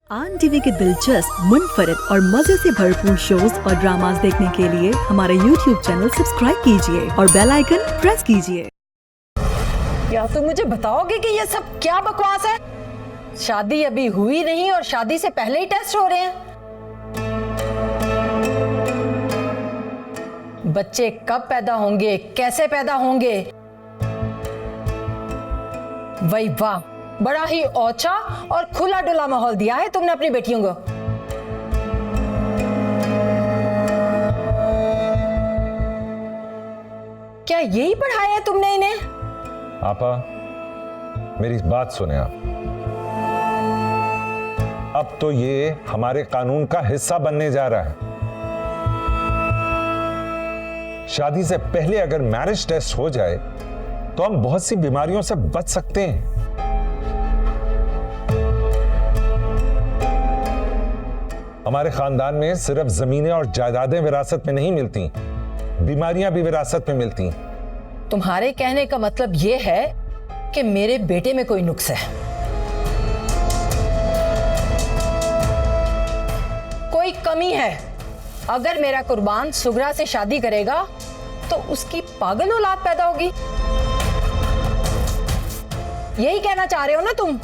आन टीवी के दिलचस्प, मुनफरिद और मजे से भरपूर शोज और ड्रामास देखने के लिए हमारा YouTube चैनल सब्सक्राइब कीजिए और बेल आइकन प्रेस कीजिए। क्या तुम मुझे बताओगे कि ये सब क्या बकवास है? शादी अभी हुई नहीं और शादी से पहले ही टेस्ट हो रहे हैं। बच्चे कब पैदा होंगे, कैसे पैदा होंगे? वही वाह, बड़ा ही औचा और खुला डुला माहौल दिया है तुमने अपनी बेटियों को। क्या यही पढ़ाया है तुमने इन्हें? आपा, मेरी बात सुने आप। अब तो ये हमारे कानून का हिस्सा बनने जा रहा है। शादी से पहले अगर मैरिज टेस्ट हो जाए तो हम बहुत सी बीमारियों से बच सकते हैं। हमारे खानदान में सिर्फ जमीनें और जायदादें विरासत में नहीं मिलती, बीमारियां भी विरासत में मिलती। तुम्हारे कहने का मतलब यह है कि मेरे बेटे में कोई नुक्स है, कोई कमी है। अगर मेरा कुर्बान सुगरा से शादी करेगा तो उसकी पागल औलाद पैदा होगी। यही कहना चाह रहे हो ना तुम?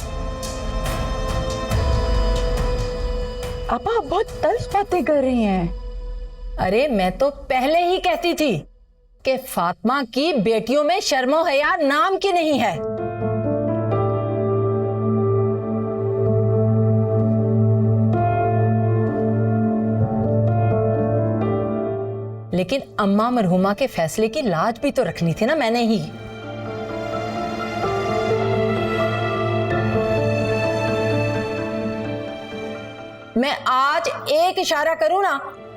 आपा, आप बहुत तल्ख बातें कर रही हैं। अरे मैं तो पहले ही कहती थी कि फातिमा की बेटियों में शर्मो हया नाम की नहीं है। लेकिन अम्मा मरहुमा के फैसले की लाज भी तो रखनी थी ना मैंने ही। मैं आज एक इशारा करूं ना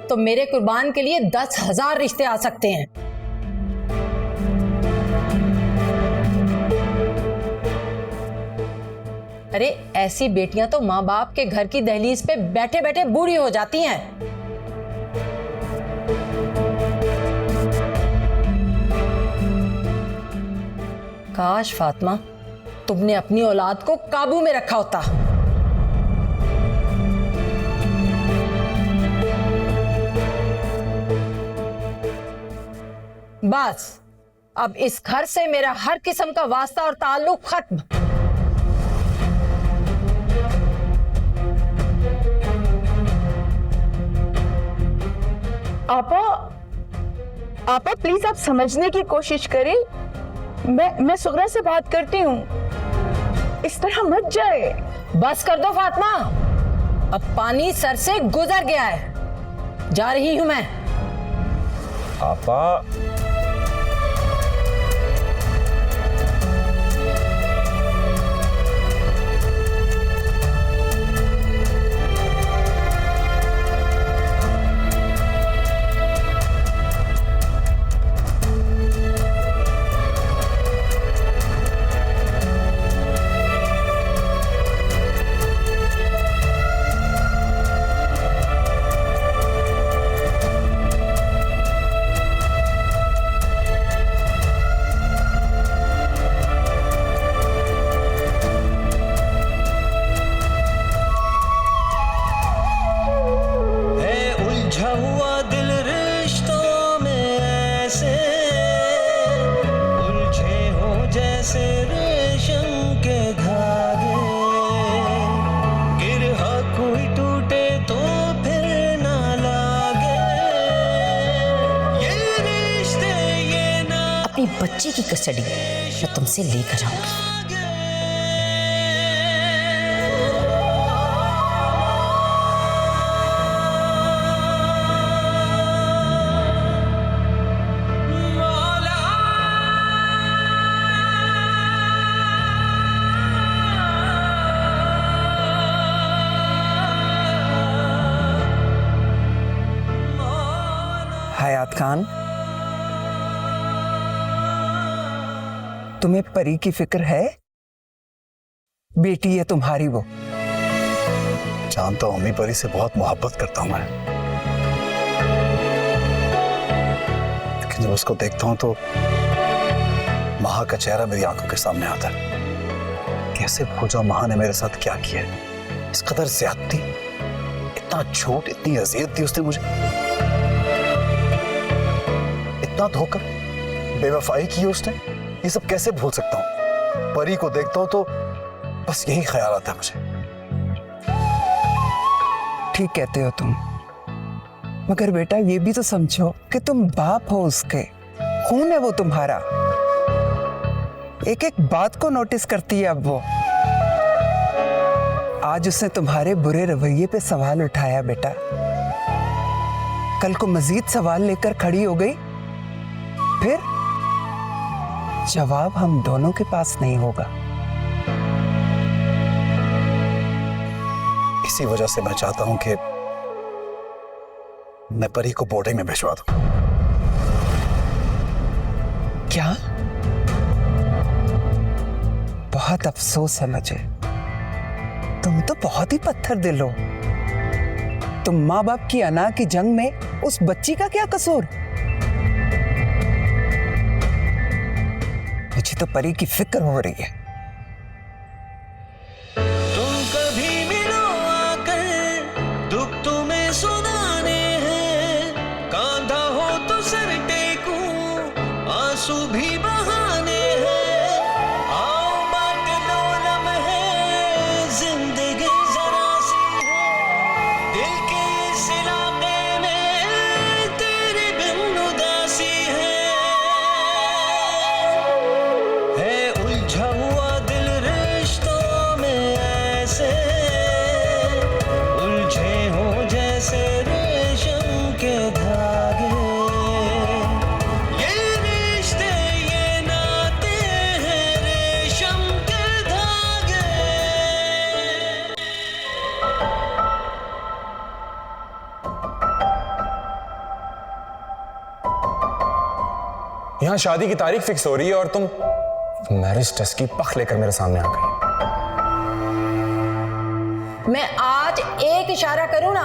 तो मेरे कुर्बान के लिए 10,000 रिश्ते आ सकते हैं। अरे ऐसी बेटियां तो मां बाप के घर की दहलीज पे बैठे बैठे बूढ़ी हो जाती हैं। काश फातिमा तुमने अपनी औलाद को काबू में रखा होता। बस अब इस घर से मेरा हर किस्म का वास्ता और ताल्लुक खत्म। आपा प्लीज आप समझने की कोशिश करें। मैं सुगरा से बात करती हूँ, इस तरह मत जाए। बस कर दो फातिमा, अब पानी सर से गुजर गया है, जा रही हूं मैं। आपा, बच्चे की कस्टडी मैं तुमसे लेकर आऊंगी। हयात खान, तुम्हें परी की फिक्र है? बेटी है तुम्हारी वो। जानता हूं, मैं परी से बहुत मोहब्बत करता हूं मैं, लेकिन जब उसको देखता हूं तो महा का चेहरा मेरी आंखों के सामने आता है। कैसे भूल जाऊं महा ने मेरे साथ क्या किया है। इस कदर ज्यादती, इतना झूठ, इतनी अजियत दी उसने मुझे, इतना धोखा, बेवफाई की उसने, ये सब कैसे भूल सकता हूं? परी को देखता हूं तो बस यही ख्याल आता है मुझे। ठीक कहते हो तुम, मगर बेटा ये भी तो समझो कि तुम बाप हो उसके, खून है वो तुम्हारा। एक एक बात को नोटिस करती है अब वो। आज उसने तुम्हारे बुरे रवैये पे सवाल उठाया बेटा, कल को मजीद सवाल लेकर खड़ी हो गई, फिर जवाब हम दोनों के पास नहीं होगा। इसी वजह से मैं चाहता हूं कि मैं परी को बोर्डिंग में भिजवा दूं। क्या? बहुत अफसोस है मुझे, तुम तो बहुत ही पत्थर दिल हो। तुम माँ बाप की अना की जंग में उस बच्ची का क्या कसूर? मुझे तो परी की फिक्र हो रही है। तुम कभी मिलो आकर, दुख तुम्हें सुनाने हैं, कांधा हो तो सर टेकूं, आंसू भी बहाने हैं, आओ बात लो लम्हे, जिंदगी जरा सी है, दिल के इस इलाके में तेरे बिन उदासी है उलझा हुआ दिल रिश्तों में ऐसे, उलझे हो जैसे रेशम के धागे, ये रिश्ते ये नाते हैं रेशम के धागे। यहाँ शादी की तारीख फिक्स हो रही है और तुम मैरिज टेस्ट की पख लेकर मेरे सामने आ गई। मैं आज एक इशारा करूं ना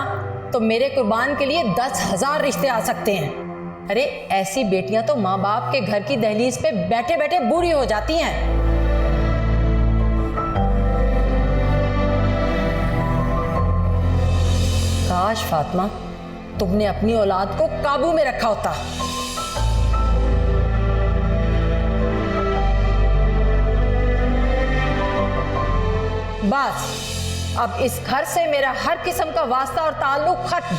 तो मेरे कुर्बान के लिए 10,000 रिश्ते आ सकते हैं। अरे ऐसी बेटियां तो माँ बाप के घर की दहलीज पे बैठे बैठे बूढ़ी हो जाती हैं। काश फातिमा तुमने अपनी औलाद को काबू में रखा होता। बस अब इस घर से मेरा हर किस्म का वास्ता और ताल्लुक खत्म।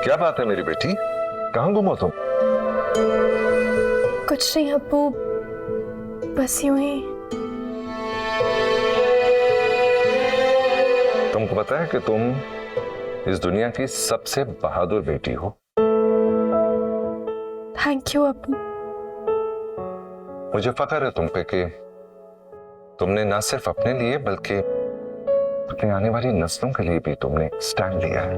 क्या बात है मेरी बेटी, कहां गुम हो तुम? कुछ नहीं अब्बू, बस यूं ही। तुमको पता है कि तुम इस दुनिया की सबसे बहादुर बेटी हो। थैंक यू अब्बू। मुझे फख्र है तुम पे कि तुमने न सिर्फ अपने लिए बल्कि अपने आने वाली नस्लों के लिए भी तुमने स्टैंड लिया है।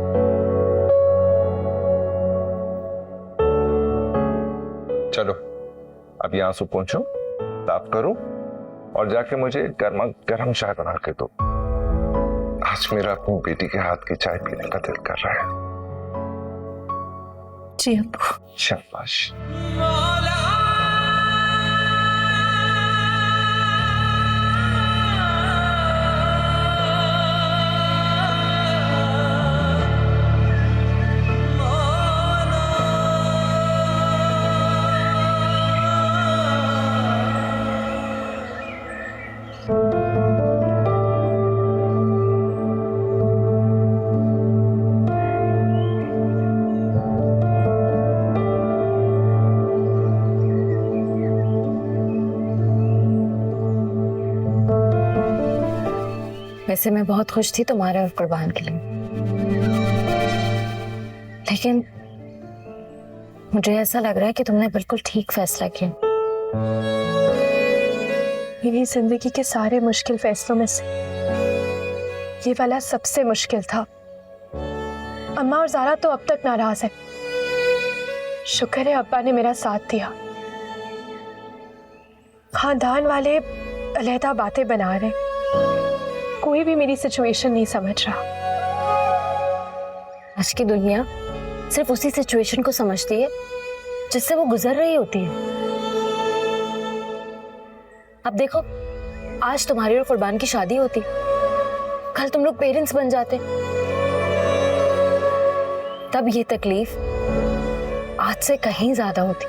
चलो अब यहाँ से पहुंचो, साफ करो और जाके मुझे गर्मा गर्म चाय बना के दो। आज मेरा अपनी बेटी के हाथ की चाय पीने का दिल कर रहा है। जी अब्बू। शाबाश। वैसे मैं बहुत खुश थी तुम्हारे और कुर्बान के लिए, लेकिन मुझे ऐसा लग रहा है कि तुमने बिल्कुल ठीक फैसला किया। मेरी जिंदगी के सारे मुश्किल फैसलों में से ये वाला सबसे मुश्किल था। अम्मा और ज़ारा तो अब तक नाराज है। शुक्र है अब्बा ने मेरा साथ दिया। खानदान वाले अलहदा बातें बना रहे, कोई भी मेरी सिचुएशन नहीं समझ रहा। आज की दुनिया सिर्फ उसी सिचुएशन को समझती है जिससे वो गुजर रही होती है। अब देखो, आज तुम्हारी और कुर्बान की शादी होती, कल तुम लोग पेरेंट्स बन जाते, तब ये तकलीफ आज से कहीं ज्यादा होती।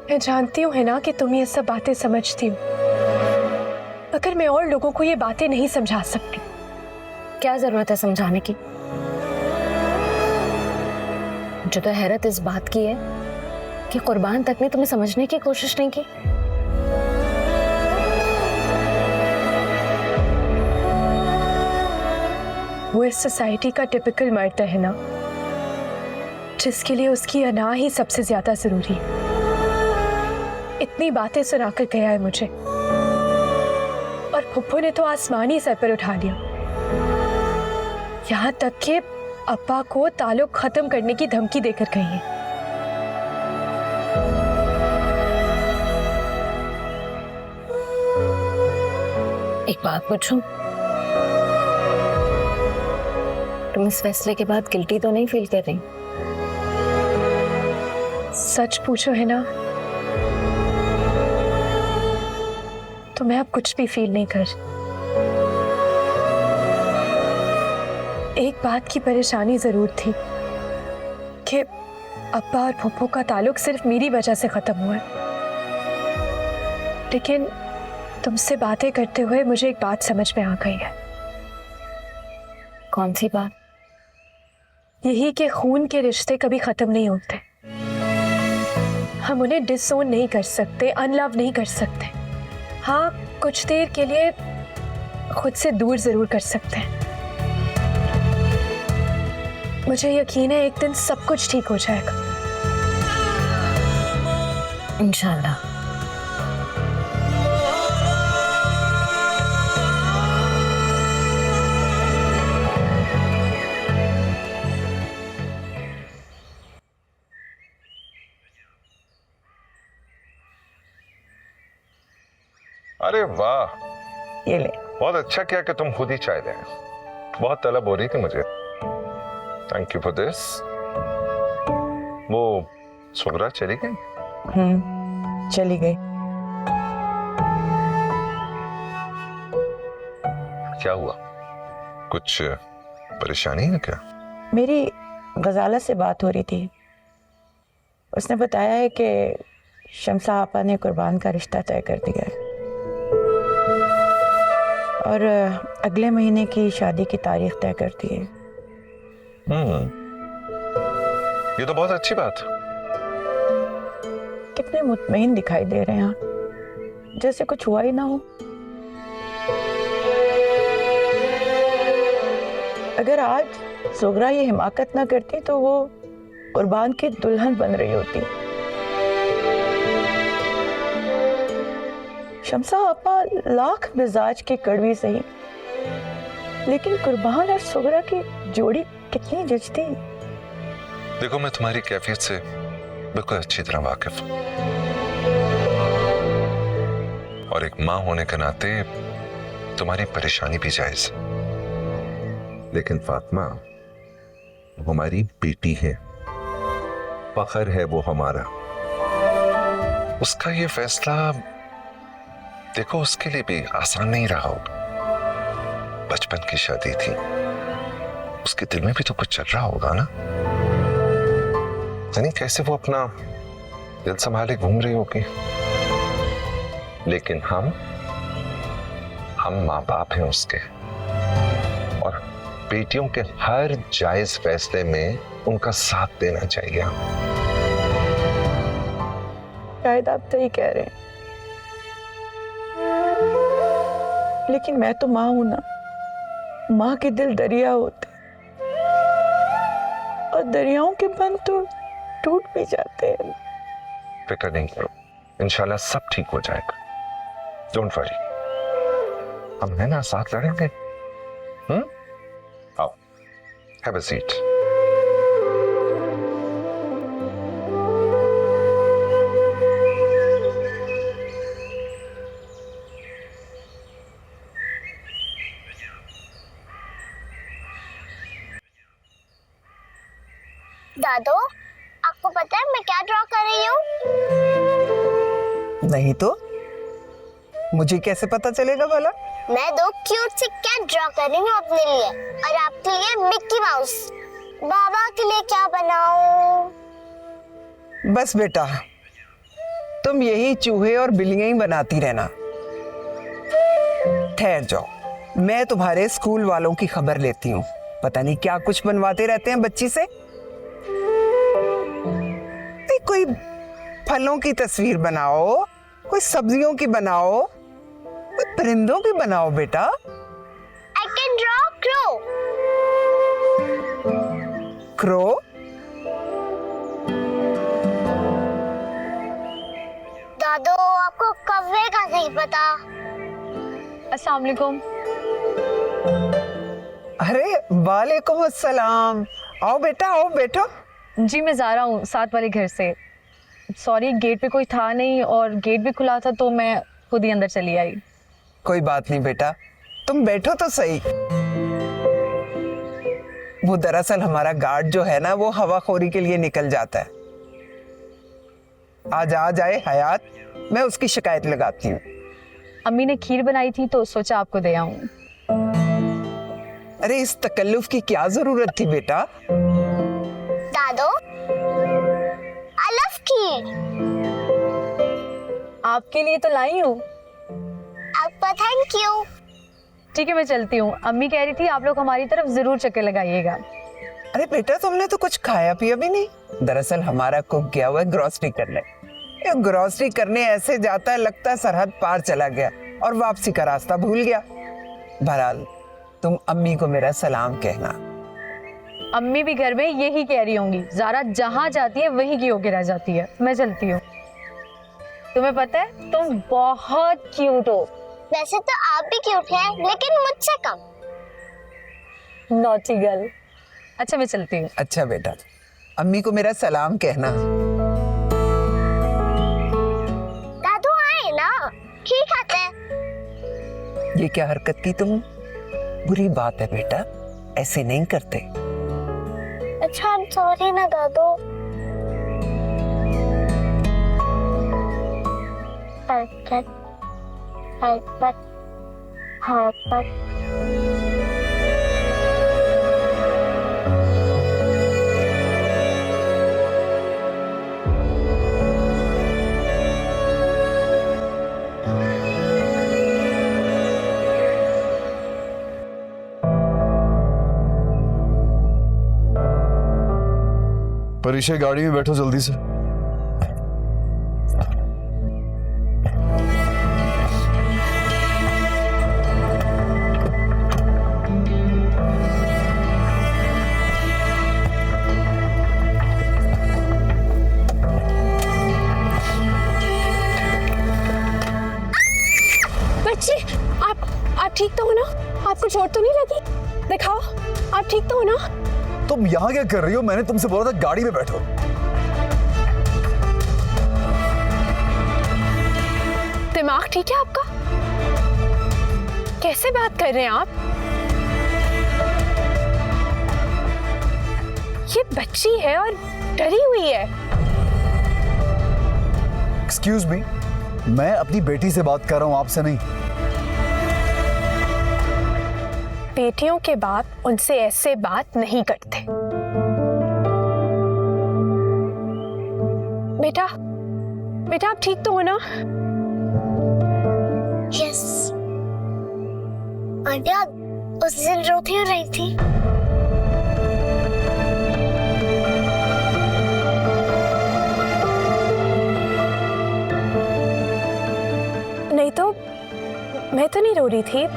मैं जानती हूँ है ना कि तुम ये सब बातें समझती हो, मगर मैं और लोगों को ये बातें नहीं समझा सकती। क्या जरूरत है समझाने की? मुझे तो हैरत इस बात की है कि कुर्बान तक ने तुम्हें समझने की कोशिश नहीं की। वो इस सोसाइटी का टिपिकल मर्द है ना, जिसके लिए उसकी अना ही सबसे ज्यादा जरूरी है। इतनी बातें सुनाकर गया है मुझे, और फुप्पू ने तो आसमान ही सर पर उठा लिया। यहाँ तक कि अब्बा को ताल्लुक खत्म करने की धमकी देकर गई है। एक बात पूछूं, तुम इस फैसले के बाद गिल्टी तो नहीं फील कर रही? सच पूछो है ना, तो मैं अब कुछ भी फील नहीं कर। एक बात की परेशानी जरूर थी कि अब्बा और फुप्पू का ताल्लुक सिर्फ मेरी वजह से खत्म हुआ है। लेकिन तुमसे बातें करते हुए मुझे एक बात समझ में आ गई है। कौन सी बात? यही कि खून के रिश्ते कभी खत्म नहीं होते। हम उन्हें डिसोन नहीं कर सकते, अनलव नहीं कर सकते। हाँ, कुछ देर के लिए खुद से दूर जरूर कर सकते हैं। मुझे यकीन है एक दिन सब कुछ ठीक हो जाएगा, इंशाल्लाह। अरे वाह, ये ले। बहुत अच्छा किया कि तुम खुद ही चाय ले आए। बहुत तलब हो रही थी मुझे। Thank you for this. वो सुगरा चली गई? चली गई। क्या हुआ? कुछ परेशानी है क्या? मेरी गजाला से बात हो रही थी। उसने बताया है कि शमसा आपा ने कुर्बान का रिश्ता तय कर दिया है और अगले महीने की शादी की तारीख तय कर दी है। ये तो बहुत अच्छी बात है। कितने मुतमईन दिखाई दे रहे हैं आप, जैसे कुछ हुआ ही ना हो। अगर आज सुगरा ये हिमाकत ना करती तो वो कुर्बान की दुल्हन बन रही होती। शमसा आपा लाख मिजाज की कड़वी सही, लेकिन कुर्बान और सुगरा की जोड़ी कितनी जचती। देखो, मैं तुम्हारी कैफियत से बिल्कुल अच्छी तरह वाकिफ हूं, और एक मां होने के नाते तुम्हारी परेशानी भी जायज है। लेकिन फातिमा हमारी बेटी है, फख्र है वो हमारा। उसका ये फैसला देखो, उसके लिए भी आसान नहीं रहा होगा। बचपन की शादी थी, उसके दिल में भी तो कुछ चल रहा होगा ना। यानी कैसे वो अपना दिल संभाले घूम रही होगी। लेकिन हम माँ बाप हैं उसके, और बेटियों के हर जायज फैसले में उनका साथ देना चाहिए। शायद आप सही कह रहे हैं, लेकिन मैं तो माँ हूं ना। माँ के दिल दरिया होते, और दरियाओं के बंध तो टूट भी जाते हैं। फिक्र नहीं करो, इंशाल्लाह सब ठीक हो जाएगा। डोंट वरी, हम है ना, साथ लड़ेंगे। आओ, हैव अ सीट। दादू, आपको पता है मैं क्या ड्रॉ कर रही हूँ? नहीं तो मुझे कैसे पता चलेगा भला? मैं 2 क्यूट से कैट ड्रॉ कर रही हूँ अपने लिए और आपके लिए मिक्की माउस। बाबा के लिए क्या बनाऊं? बस बेटा, तुम यही चूहे और बिल्लियां ही बनाती रहना। ठहर जाओ, मैं तुम्हारे स्कूल वालों की खबर लेती हूँ। पता नहीं क्या कुछ बनवाते रहते हैं बच्ची से। कोई फलों की तस्वीर बनाओ, कोई सब्जियों की बनाओ, कोई परिंदों की बनाओ बेटा। I can draw crow. Crow? दादू आपको कौवे का नहीं पता? अस्सलाम वालेकुम। अरे वालेकुम अस्सलाम। आओ बेटा, आओ बैठो। जी मैं ज़ारा हूँ, साथ वाले घर से। सॉरी, गेट पे कोई था नहीं और गेट भी खुला था तो मैं खुद ही अंदर चली आई। कोई बात नहीं बेटा, तुम बैठो तो सही। वो दरअसल हमारा गार्ड जो है ना, वो हवाखोरी के लिए निकल जाता है। आज आ जाए हयात, मैं उसकी शिकायत लगाती हूँ। अम्मी ने खीर बनाई थी तो सोचा आपको दे आऊं। अरे इस तकल्लुफ की क्या जरूरत थी बेटा? दादू I love खीर। आपके लिए तो लाई हूँ। आपका थैंक यू। ठीक है मैं चलती हूँ। अम्मी कह रही थी आप लोग हमारी तरफ जरूर चक्कर लगाइएगा। अरे बेटा, तुमने तो कुछ खाया पिया भी नहीं। दरअसल हमारा कुक गया हुआ है ग्रोसरी करने। ये ग्रोसरी करने ऐसे जाता है लगता है सरहद पार चला गया और वापसी का रास्ता भूल गया। बहरहाल तुम अम्मी को मेरा सलाम कहना। अम्मी भी घर में यही कह रही होंगी, ज़ारा जहाँ जाती है वहीं की होके रह जाती है। मैं चलती हूँ। तुम्हें पता है तुम बहुत क्यूट हो। वैसे तो आप भी क्यूट हैं, लेकिन मुझसे कम। Naughty girl. अच्छा मैं चलती हूँ। अच्छा बेटा, अम्मी को मेरा सलाम कहना। दादू आए ना, खीर खाते हैं। ये क्या हरकत की तुम? बुरी बात है बेटा, ऐसे नहीं करते। अच्छा I'm sorry ना दादू। हरकत हरकत हरकत। परीक्षा गाड़ी में बैठो जल्दी से। बच्ची आप ठीक तो हो ना? आपको चोट तो नहीं लगी? दिखाओ आप ठीक तो हो ना? तुम यहाँ क्या कर रही हो? मैंने तुमसे बोला था गाड़ी में बैठो। दिमाग ठीक है आपका? कैसे बात कर रहे हैं आप? ये बच्ची है और डरी हुई है। एक्सक्यूज मी, मैं अपनी बेटी से बात कर रहा हूँ, आपसे नहीं। बेटियों के बाप उनसे ऐसे बात नहीं करते। बेटा बेटा आप ठीक तो हो ना? यस। आंटिया उस दिन रोती हो रही थी। नहीं तो मैं तो नहीं रो रही थी।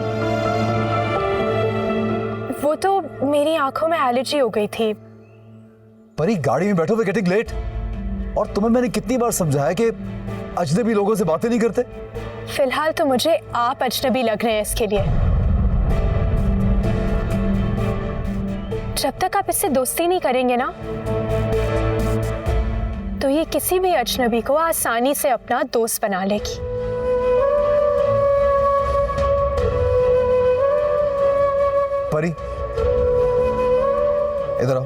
वो तो मेरी आंखों में एलर्जी हो गई थी। परी गाड़ी में बैठो, वे गेटिंग लेट। और तुम्हें मैंने कितनी बार समझाया कि अजनबी लोगों से बातें नहीं करते। फिलहाल तो मुझे आप अजनबी लग रहे हैं इसके लिए। जब तक आप इससे दोस्ती नहीं करेंगे ना, तो ये किसी भी अजनबी को आसानी से अपना दोस्त बना लेगी। परी इधर आओ।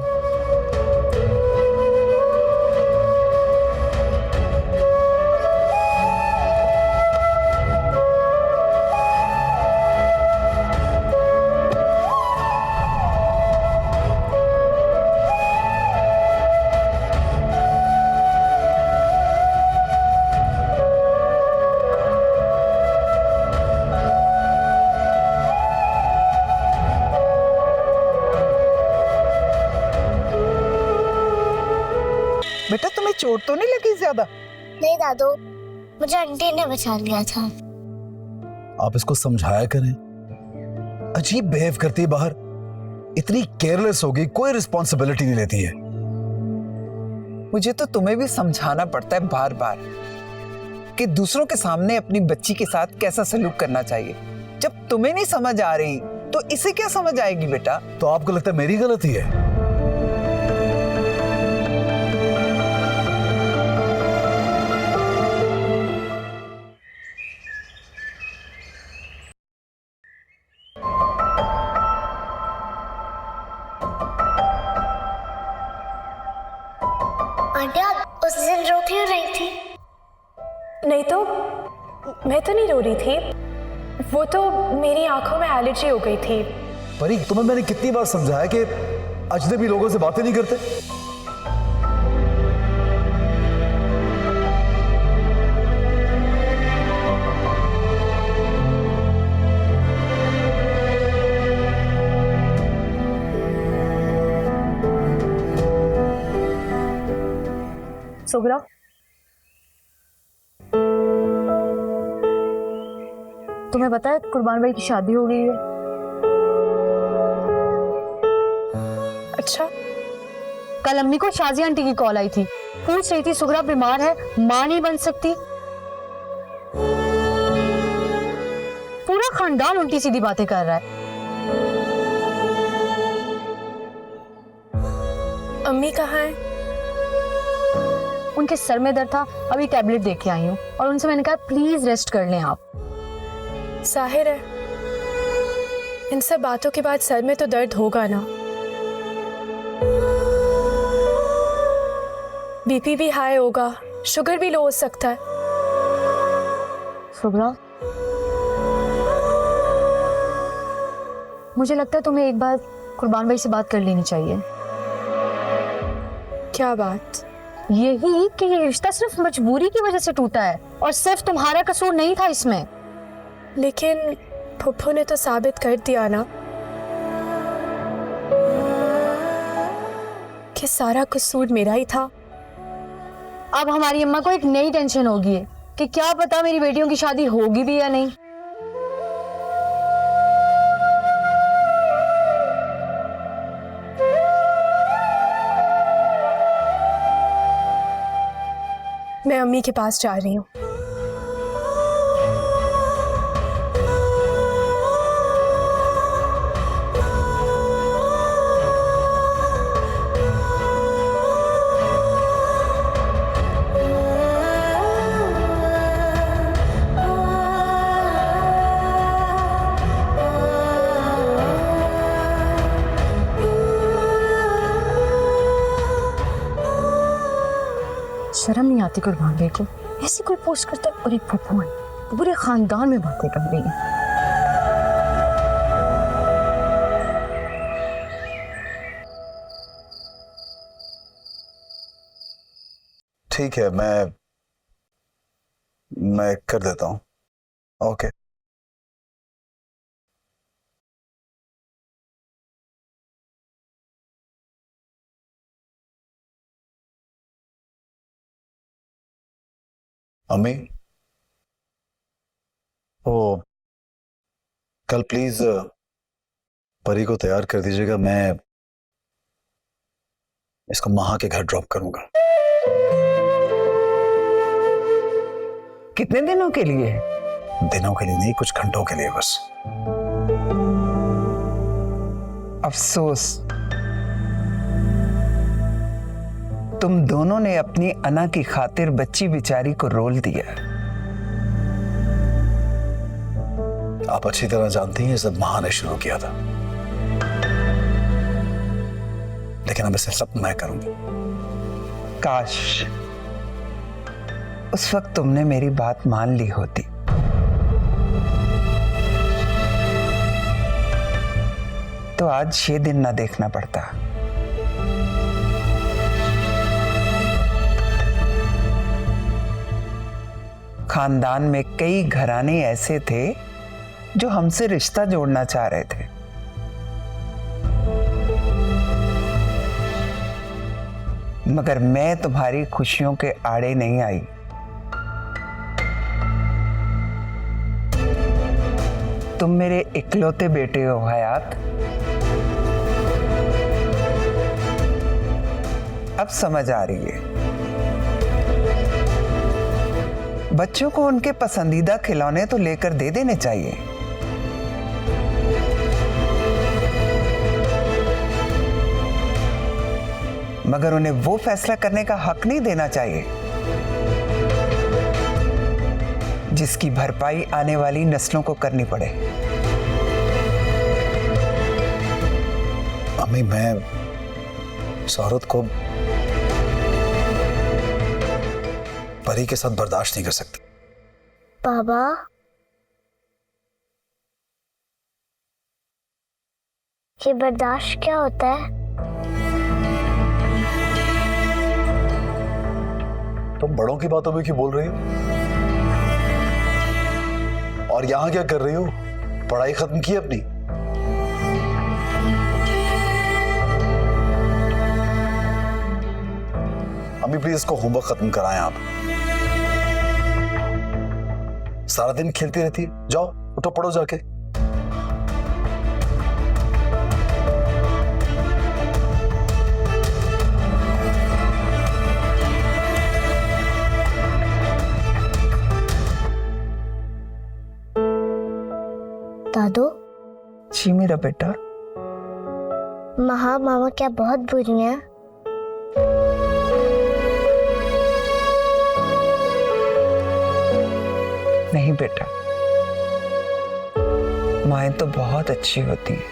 चोट तो नहीं लगी ज्यादा? नहीं दादू, मुझे आंटी ने बचा लिया था। आप इसको समझाया करें, अजीब बिहेव करती है बाहर, इतनी केयरलेस होगी, कोई रिस्पॉन्सिबिलिटी नहीं लेती है। मुझे तो तुम्हें भी समझाना पड़ता है बार बार कि दूसरों के सामने अपनी बच्ची के साथ कैसा सलूक करना चाहिए। जब तुम्हें नहीं समझ आ रही तो इसे क्या समझ आएगी बेटा? तो आपको लगता है मेरी गलती है? आंटी आप उस दिन रो क्यों रही थी? नहीं तो मैं तो नहीं रो रही थी, वो तो मेरी आंखों में एलर्जी हो गई थी। परी, तुम्हें मैंने कितनी बार समझाया कि अजनबी लोगों से बातें नहीं करते? सुगरा, तुम्हें पता है कुर्बान भाई की शादी हो गई है? अच्छा। कल अम्मी को शाजी आंटी की कॉल आई थी, पूछ रही थी सुगरा बीमार है, मां नहीं बन सकती। पूरा खानदान उल्टी सीधी बातें कर रहा है। अम्मी कहाँ है? उनके सर में दर्द था, अभी टैबलेट दे के आई हूँ और उनसे मैंने कहा प्लीज रेस्ट कर लें आप। जाहिर है इन सब बातों के बाद सर में तो दर्द होगा ना। बीपी भी हाई होगा, शुगर भी लो हो सकता है। सुगरा, मुझे लगता है तुम्हें एक बार कुर्बान भाई से बात कर लेनी चाहिए। क्या बात? यही कि ये रिश्ता सिर्फ मजबूरी की वजह से टूटा है और सिर्फ तुम्हारा कसूर नहीं था इसमें। लेकिन फुप्पू ने तो साबित कर दिया ना कि सारा कसूर मेरा ही था। अब हमारी अम्मा को एक नई टेंशन होगी कि क्या पता मेरी बेटियों की शादी होगी भी या नहीं। मैं अम्मी के पास जा रही हूँ। शर्म नहीं आती कुर्बान भाई को? ऐसी कोई पोस्ट करता है और एक फुप्पू है पूरे खानदान में बातें कर रही है। ठीक है, मैं कर देता हूँ। ओके। अम्मी, वो कल प्लीज परी को तैयार कर दीजिएगा, मैं इसको महा के घर ड्रॉप करूंगा। कितने दिनों के लिए? दिनों के लिए नहीं, कुछ घंटों के लिए बस। अफसोस, तुम दोनों ने अपनी अना की खातिर बच्ची बेचारी को रोल दिया। आप अच्छी तरह जानती हैं सब महा ने शुरू किया था, लेकिन अब इसे सब मैं करूंगी। काश उस वक्त तुमने मेरी बात मान ली होती। तो आज ये दिन ना देखना पड़ता। खानदान में कई घराने ऐसे थे जो हमसे रिश्ता जोड़ना चाह रहे थे, मगर मैं तुम्हारी खुशियों के आड़े नहीं आई। तुम मेरे इकलौते बेटे हो हयात। अब समझ आ रही है। बच्चों को उनके पसंदीदा खिलौने तो लेकर दे देने चाहिए, मगर उन्हें वो फैसला करने का हक नहीं देना चाहिए जिसकी भरपाई आने वाली नस्लों को करनी पड़े। अम्मी, मैं इस औरत को परी के साथ बर्दाश्त नहीं कर सकती। बाबा, ये बर्दाश्त क्या होता है? तुम बड़ों की बातों में क्यों बोल रही हो? और यहां क्या कर रही हो? पढ़ाई खत्म की अपनी? अम्मी प्लीज इसको होमवर्क खत्म कराएं आप। सारा दिन खेलती रहती है। जाओ उठो, पढ़ो जाके। दादू। जी मेरा बेटा। मामा क्या बहुत बुरी हैं? नहीं बेटा, माएं तो बहुत अच्छी होती हैं।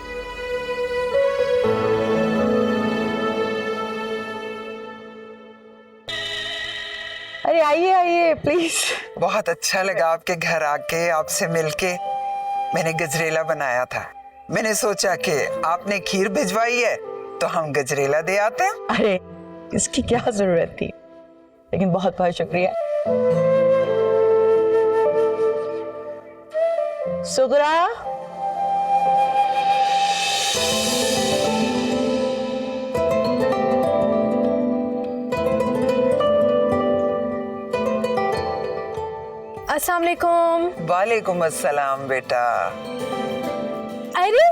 अरे आइए आइए प्लीज। बहुत अच्छा लगा आपके घर आके, आपसे मिलके। मैंने गजरेला बनाया था। मैंने सोचा कि आपने खीर भिजवाई है तो हम गजरेला दे आते हैं। अरे इसकी क्या जरूरत थी, लेकिन बहुत बहुत शुक्रिया। सुगरा, अस्सलाम वालेकुम। वालेकुम अस्सलाम बेटा। अरे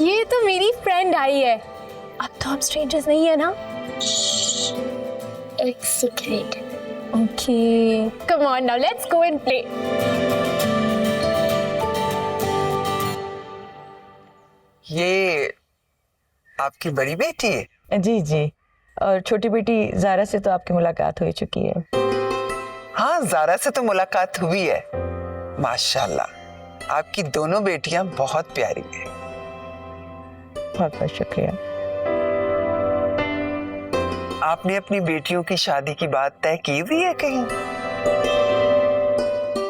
ये तो मेरी फ्रेंड आई है। अब तो हम स्ट्रेंजर्स नहीं है ना? एक secret. Okay, come on now let's go and play. ये आपकी बड़ी बेटी है? जी जी, और छोटी बेटी जारा से तो आपकी मुलाकात हो चुकी है। हाँ, जारा से तो मुलाकात हुई है। माशाल्लाह, आपकी दोनों बेटियां बहुत प्यारी हैं। बहुत बहुत शुक्रिया। आपने अपनी बेटियों की शादी की बात तय की हुई है कहीं?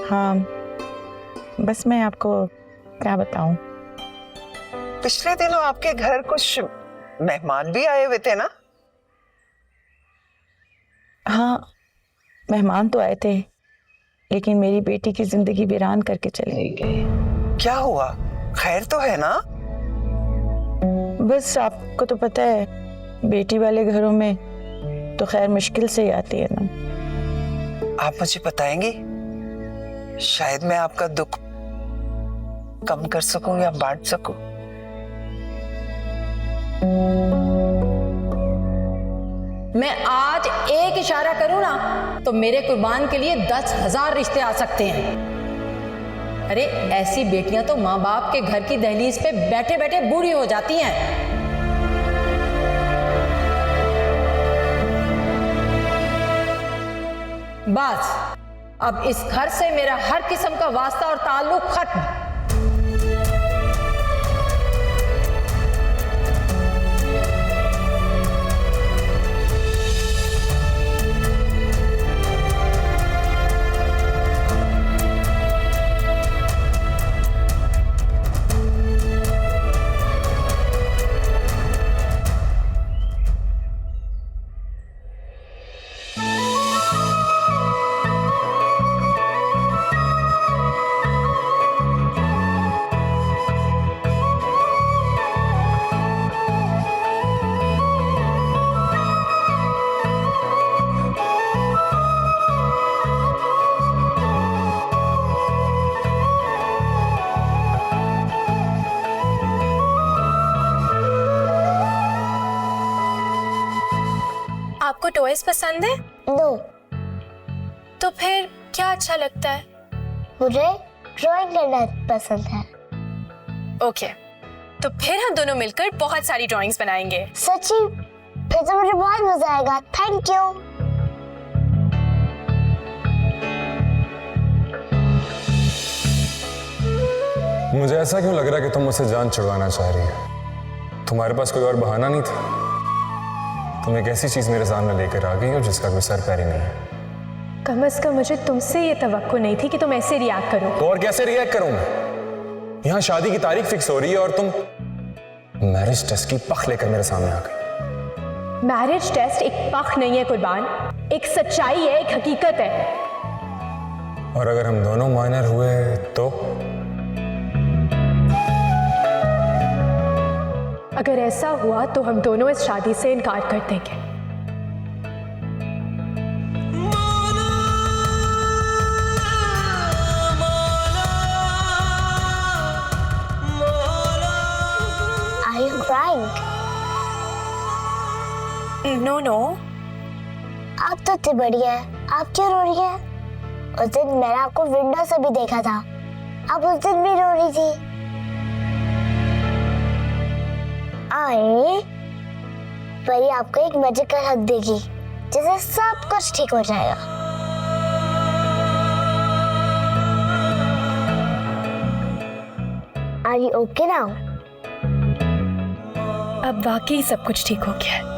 हाँ, बस मैं आपको क्या बताऊं। पिछले दिनों आपके घर कुछ मेहमान भी आए हुए थे ना? हाँ, मेहमान तो आए थे, लेकिन मेरी बेटी की जिंदगी वीरान करके चले गए। क्या हुआ? खैर तो है ना? बस आपको तो पता है, बेटी वाले घरों में तो खैर मुश्किल से ही आती है ना। आप मुझे बताएंगी? शायद मैं आपका दुख कम कर सकूं या बांट सकूं। मैं आज एक इशारा करूं ना तो मेरे कुर्बान के लिए 10,000 रिश्ते आ सकते हैं। अरे ऐसी बेटियां तो माँ बाप के घर की दहलीज पे बैठे बैठे बूढ़ी हो जाती हैं। बस अब इस घर से मेरा हर किस्म का वास्ता और ताल्लुक खत्म। पसंद है? नो। तो फिर क्या अच्छा लगता है? मुझे ड्राइंग करना पसंद है। ओके, तो फिर हम दोनों मिलकर बहुत सारी ड्राइंग्स बनाएंगे। सच्ची? फिर तो मुझे बहुत मजा आएगा। Thank you. मुझे ऐसा क्यों लग रहा है कि तुम मुझसे जान छुड़वाना चाह रही है? तुम्हारे पास कोई और बहाना नहीं था? तुम एक ऐसी चीज मेरे सामने लेकर आ गई हो जिसका कोई सर पैर ही नहीं है। कम से कम मुझे तुमसे ये तवक्को नहीं थी कि तुम ऐसे रिएक्ट करो। तो और कैसे रिएक्ट करूं मैं? यहाँ शादी की तारीख फिक्स हो रही है और तुम मैरिज टेस्ट की पख लेकर मेरे सामने आ गई। मैरिज टेस्ट एक पख नहीं है कुर्बान, एक सच्चाई है, एक हकीकत है। और अगर हम दोनों माइनर हुए तो? अगर ऐसा हुआ तो हम दोनों इस शादी से इनकार कर देंगे। Are you crying? No no. आप तो इतनी बड़ी हैं, आप क्यों रो रही हैं? उस दिन मैंने आपको विंडो से भी देखा था, आप उस दिन भी रो रही थी। आए, परी आपको एक मैजिकल हग देगी जिससे सब कुछ ठीक हो जाएगा। Are you okay now? अब वाकई सब कुछ ठीक हो गया है।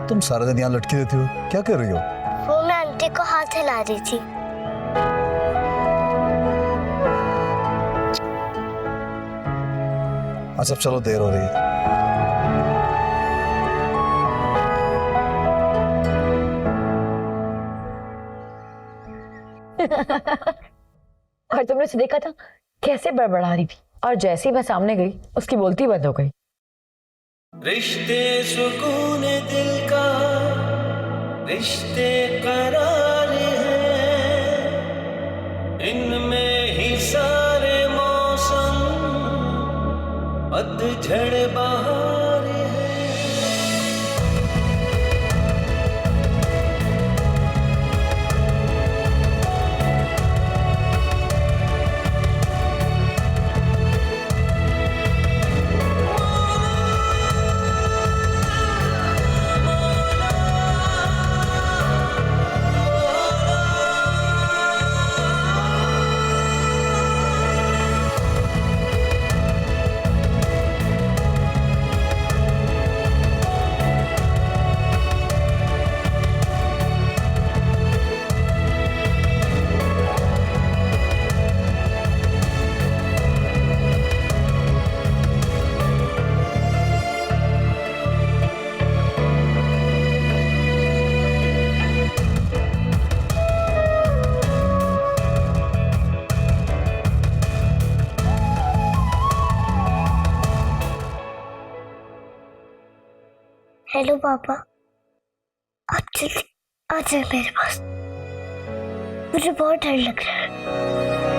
तुम सारा दिन यहाँ लटकी रहती हो, क्या कर रही हो? वो मैं आंटी को हाथ हिला रही थी। अच्छा चलो, देर हो रही है। और तुमने उसे देखा था कैसे बड़बड़ा रही थी, और जैसे ही मैं सामने गई उसकी बोलती बंद हो गई। रिश्ते सुकून दिल का, रिश्ते करार हैं, इनमें ही सारे मौसम पतझड़ बहार है। हेलो पापा, आप जल्दी आ जाए मेरे पास, मुझे बहुत डर लग रहा है।